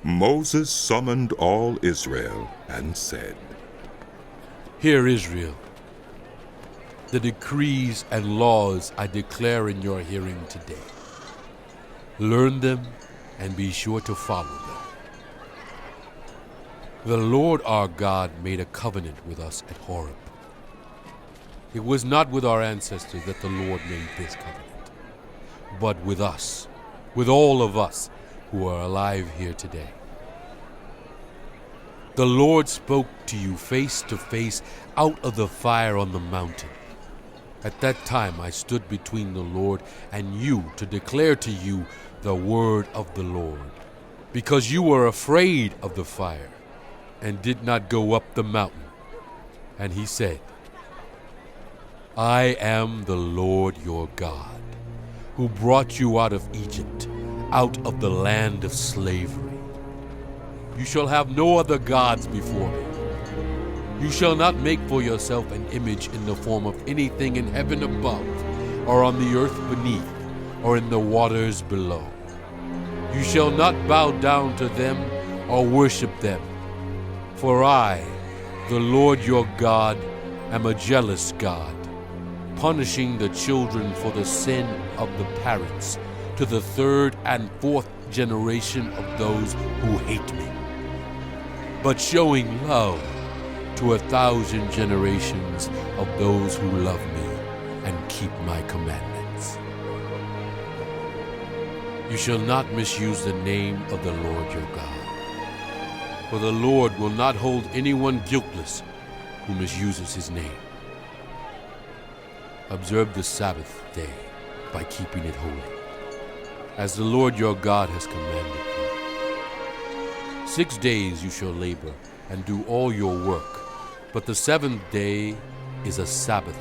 Moses summoned all Israel and said, Hear, Israel, the decrees and laws I declare in your hearing today. Learn them and be sure to follow them. The Lord our God made a covenant with us at Horeb. It was not with our ancestors that the Lord made this covenant, but with us, with all of us who are alive here today. The Lord spoke to you face to face out of the fire on the mountain. At that time I stood between the Lord and you to declare to you the word of the Lord, because you were afraid of the fire and did not go up the mountain. And he said, I am the Lord your God, who brought you out of Egypt, out of the land of slavery. You shall have no other gods before me. You shall not make for yourself an image in the form of anything in heaven above, or on the earth beneath, or in the waters below. You shall not bow down to them or worship them. For I, the Lord your God, am a jealous God, punishing the children for the sin of the parents, to the third and fourth generation of those who hate me, but showing love to 1,000 generations of those who love me and keep my commandments. You shall not misuse the name of the Lord your God, for the Lord will not hold anyone guiltless who misuses his name. Observe the Sabbath day by keeping it holy, as the Lord your God has commanded you. 6 days you shall labor and do all your work, but the seventh day is a Sabbath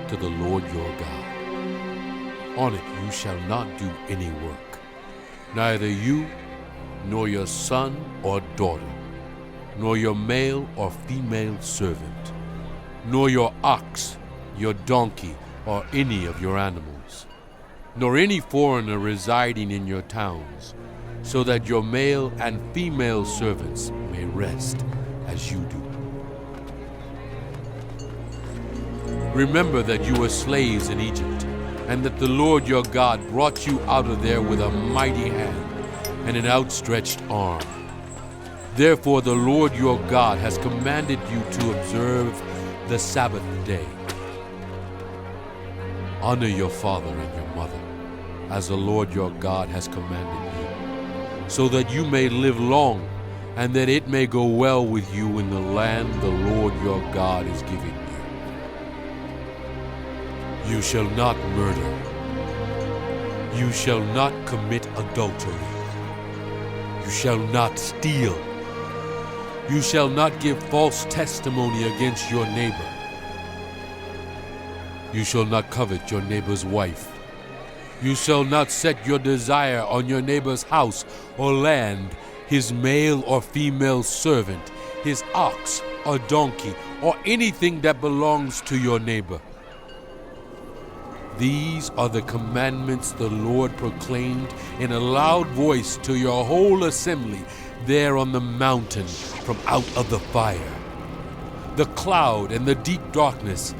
to the Lord your God. On it you shall not do any work, neither you, nor your son or daughter, nor your male or female servant, nor your ox, your donkey, or any of your animals, nor any foreigner residing in your towns, so that your male and female servants may rest as you do. Remember that you were slaves in Egypt, and that the Lord your God brought you out of there with a mighty hand and an outstretched arm. Therefore the Lord your God has commanded you to observe the Sabbath day. Honor your father and your mother, as the Lord your God has commanded you, so that you may live long, and that it may go well with you in the land the Lord your God is giving you. You shall not murder. You shall not commit adultery. You shall not steal. You shall not give false testimony against your neighbor. You shall not covet your neighbor's wife. You shall not set your desire on your neighbor's house or land, his male or female servant, his ox or donkey, or anything that belongs to your neighbor. These are the commandments the Lord proclaimed in a loud voice to your whole assembly there on the mountain from out of the fire, the cloud and the deep darkness,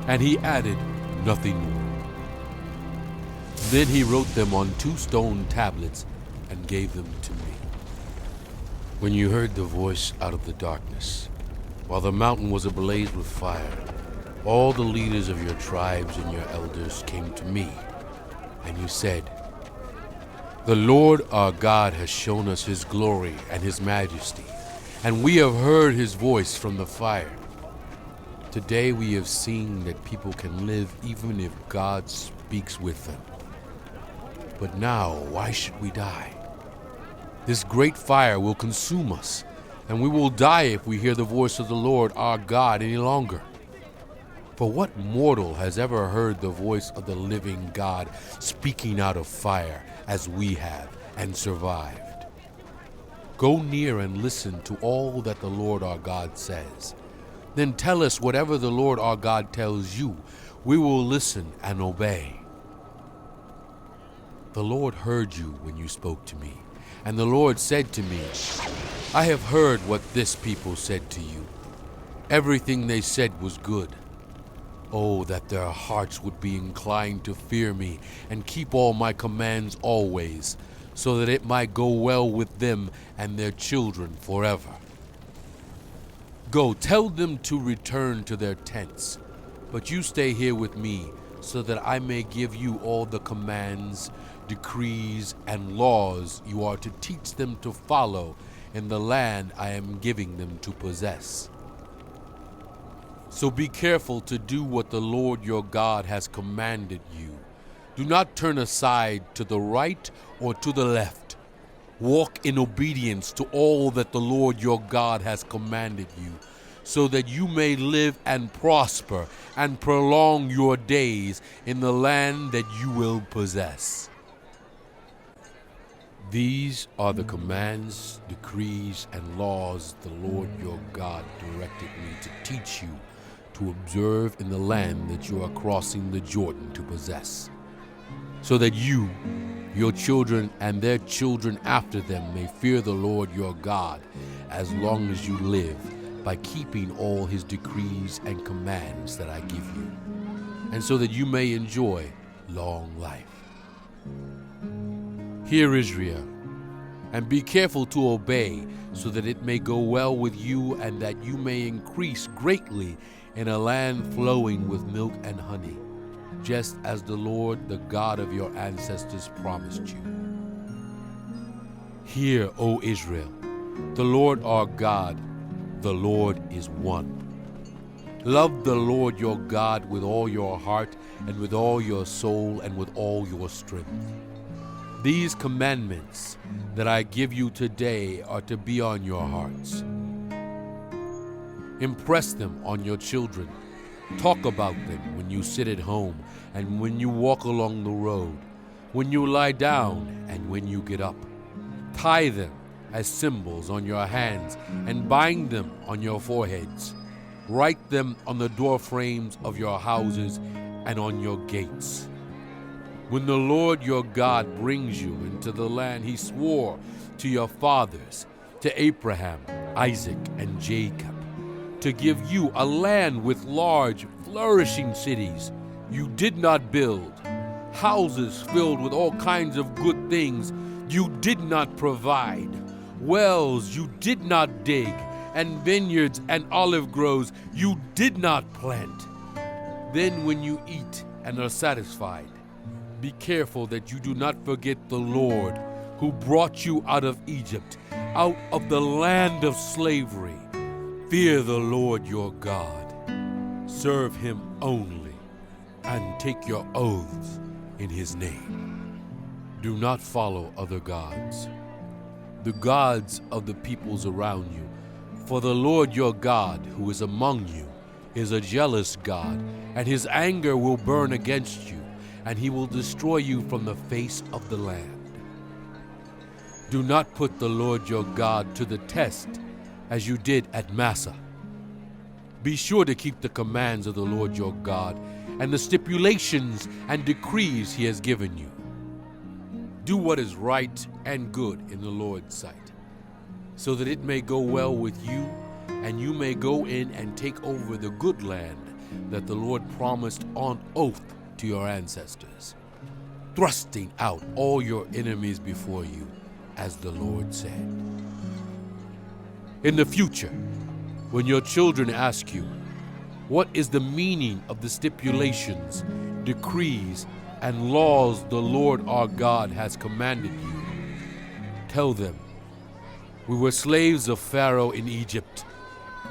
and he added nothing more. Then he wrote them on 2 stone tablets and gave them to me. When you heard the voice out of the darkness, while the mountain was ablaze with fire, all the leaders of your tribes and your elders came to me, and you said, The Lord our God has shown us his glory and his majesty, and we have heard his voice from the fire. Today we have seen that people can live even if God speaks with them. But now, why should we die? This great fire will consume us, and we will die if we hear the voice of the Lord our God any longer. For what mortal has ever heard the voice of the living God speaking out of fire as we have and survived? Go near and listen to all that the Lord our God says. Then tell us whatever the Lord our God tells you. We will listen and obey. The Lord heard you when you spoke to me, And the Lord said to me, I have heard what this people said to you. Everything they said was good. Oh, that their hearts would be inclined to fear me and keep all my commands always, so that it might go well with them and their children forever. Go, tell them to return to their tents, but you stay here with me, so that I may give you all the commands, decrees, and laws you are to teach them to follow in the land I am giving them to possess. So be careful to do what the Lord your God has commanded you. Do not turn aside to the right or to the left. Walk in obedience to all that the Lord your God has commanded you, so that you may live and prosper and prolong your days in the land that you will possess. These are the commands, decrees, and laws the Lord your God directed me to teach you to observe in the land that you are crossing the Jordan to possess, so that you, your children, and their children after them may fear the Lord your God as long as you live, by keeping all his decrees and commands that I give you, and so that you may enjoy long life. Hear, Israel, and be careful to obey, so that it may go well with you and that you may increase greatly in a land flowing with milk and honey, just as the Lord, the God of your ancestors, promised you. Hear, O Israel, the Lord our God, the Lord is one. Love the Lord your God with all your heart and with all your soul and with all your strength. These commandments that I give you today are to be on your hearts. Impress them on your children. Talk about them when you sit at home and when you walk along the road, when you lie down and when you get up. Tie them as symbols on your hands and bind them on your foreheads. Write them on the door frames of your houses and on your gates. When the Lord your God brings you into the land he swore to your fathers, to Abraham, Isaac, and Jacob, to give you a land with large, flourishing cities you did not build, houses filled with all kinds of good things you did not provide, wells you did not dig, and vineyards and olive groves you did not plant. Then when you eat and are satisfied, be careful that you do not forget the Lord who brought you out of Egypt, out of the land of slavery. Fear the Lord your God. Serve him only, and take your oaths in his name. Do not follow other gods, the gods of the peoples around you. For the Lord your God, who is among you, is a jealous God, and his anger will burn against you, and he will destroy you from the face of the land. Do not put the Lord your God to the test, as you did at Massah. Be sure to keep the commands of the Lord your God and the stipulations and decrees he has given you. Do what is right and good in the Lord's sight, so that it may go well with you, and you may go in and take over the good land that the Lord promised on oath to your ancestors, thrusting out all your enemies before you, as the Lord said. In the future, when your children ask you, what is the meaning of the stipulations, decrees, and laws the Lord our God has commanded you, tell them, we were slaves of Pharaoh in Egypt,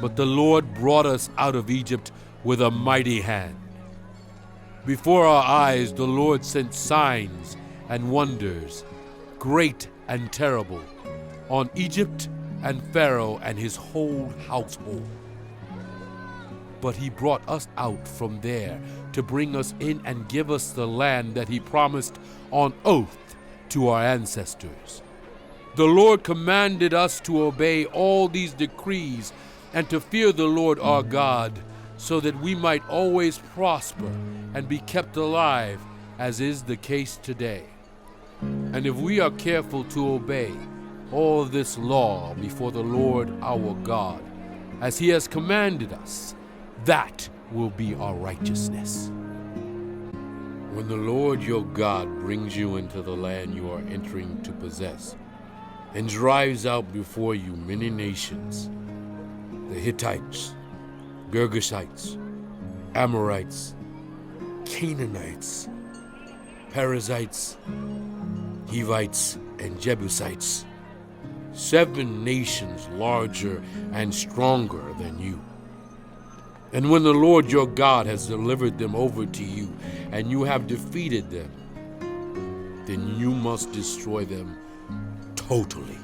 but the Lord brought us out of Egypt with a mighty hand. Before our eyes the Lord sent signs and wonders, great and terrible, on Egypt and Pharaoh and his whole household. But he brought us out from there to bring us in and give us the land that he promised on oath to our ancestors. The Lord commanded us to obey all these decrees and to fear the Lord our God, so that we might always prosper and be kept alive, as is the case today. And if we are careful to obey all this law before the Lord our God, as he has commanded us, that will be our righteousness. When the Lord your God brings you into the land you are entering to possess, and drives out before you many nations, the Hittites, Girgashites, Amorites, Canaanites, Perizzites, Hivites, and Jebusites, 7 nations larger and stronger than you. And when the Lord your God has delivered them over to you, and you have defeated them, then you must destroy them totally.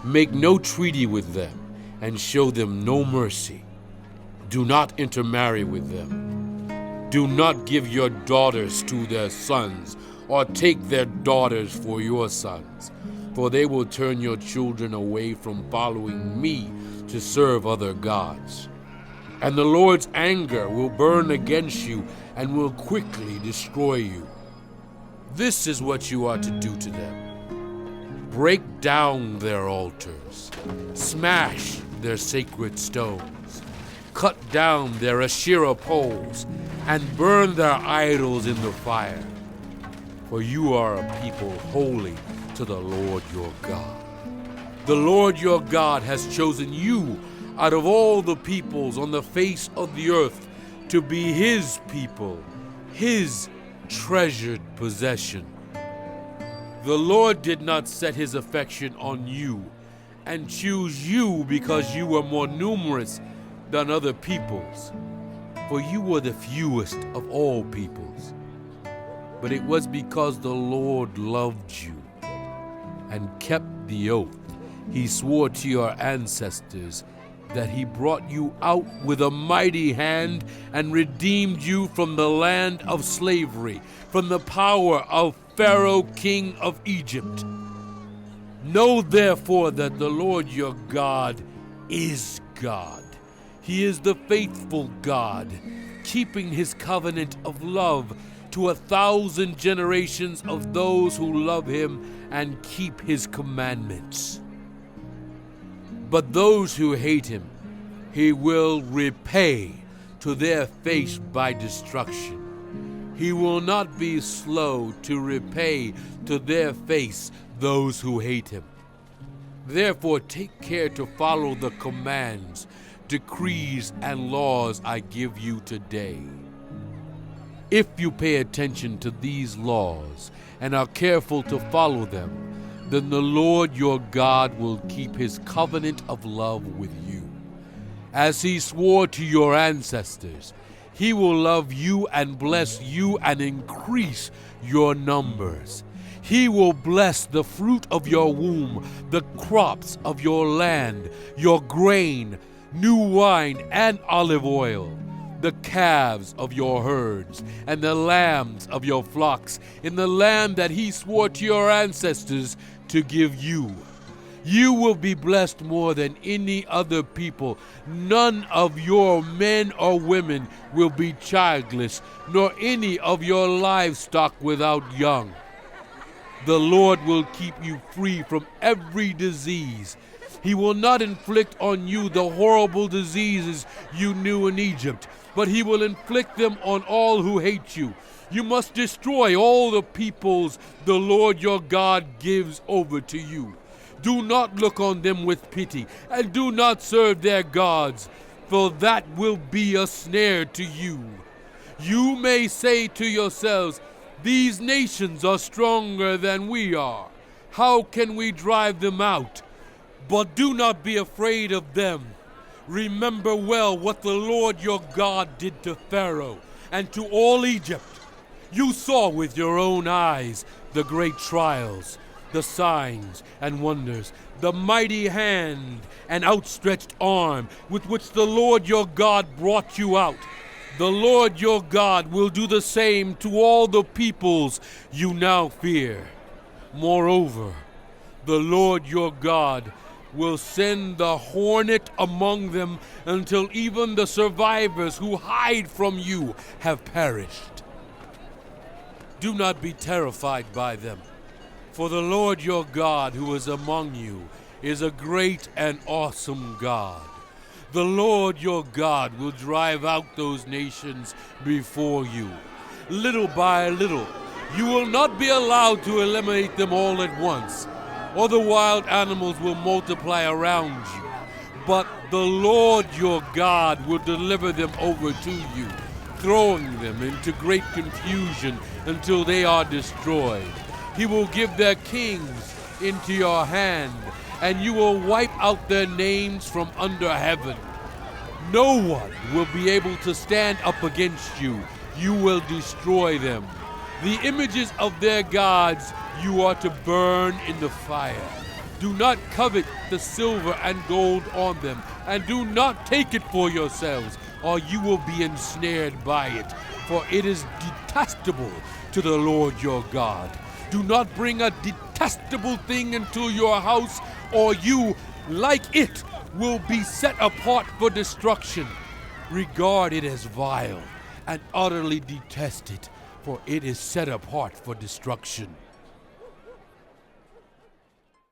Make no treaty with them, and show them no mercy. Do not intermarry with them. Do not give your daughters to their sons, or take their daughters for your sons, for they will turn your children away from following me to serve other gods. And the Lord's anger will burn against you and will quickly destroy you. This is what you are to do to them. Break down their altars, smash their sacred stones, cut down their Asherah poles, and burn their idols in the fire. For you are a people holy to the Lord your God. The Lord your God has chosen you out of all the peoples on the face of the earth to be his people, his treasured possession. The Lord did not set his affection on you and choose you because you were more numerous than other peoples, for you were the fewest of all peoples. But it was because the Lord loved you and kept the oath he swore to your ancestors, that he brought you out with a mighty hand and redeemed you from the land of slavery, from the power of Pharaoh, king of Egypt. Know therefore that the Lord your God is God. He is the faithful God, keeping his covenant of love to 1,000 generations of those who love him and keep his commandments. But those who hate him, he will repay to their face by destruction. He will not be slow to repay to their face those who hate him. Therefore, take care to follow the commands, decrees, and laws I give you today. If you pay attention to these laws and are careful to follow them, then the Lord your God will keep his covenant of love with you. As he swore to your ancestors, he will love you and bless you and increase your numbers. He will bless the fruit of your womb, the crops of your land, your grain, new wine and olive oil, the calves of your herds, and the lambs of your flocks, in the land that he swore to your ancestors to give you. You will be blessed more than any other people. None of your men or women will be childless, nor any of your livestock without young. The Lord will keep you free from every disease. He will not inflict on you the horrible diseases you knew in Egypt, but he will inflict them on all who hate you. You must destroy all the peoples the Lord your God gives over to you. Do not look on them with pity, and do not serve their gods, for that will be a snare to you. You may say to yourselves, "These nations are stronger than we are. How can we drive them out?" But do not be afraid of them. Remember well what the Lord your God did to Pharaoh and to all Egypt. You saw with your own eyes the great trials, the signs and wonders, the mighty hand and outstretched arm with which the Lord your God brought you out. The Lord your God will do the same to all the peoples you now fear. Moreover, the Lord your God will send the hornet among them until even the survivors who hide from you have perished. Do not be terrified by them, For the Lord your God who is among you is a great and awesome God. The Lord your God will drive out those nations before you. Little by little, you will not be allowed to eliminate them all at once, or the wild animals will multiply around you. But the Lord your God will deliver them over to you, throwing them into great confusion until they are destroyed. He will give their kings into your hand, and you will wipe out their names from under heaven. No one will be able to stand up against you. You will destroy them. The images of their gods you are to burn in the fire. Do not covet the silver and gold on them, and do not take it for yourselves, or you will be ensnared by it, for it is detestable to the Lord your God. Do not bring a detestable thing into your house, or you, like it, will be set apart for destruction. Regard it as vile, and utterly detest it, for it is set apart for destruction.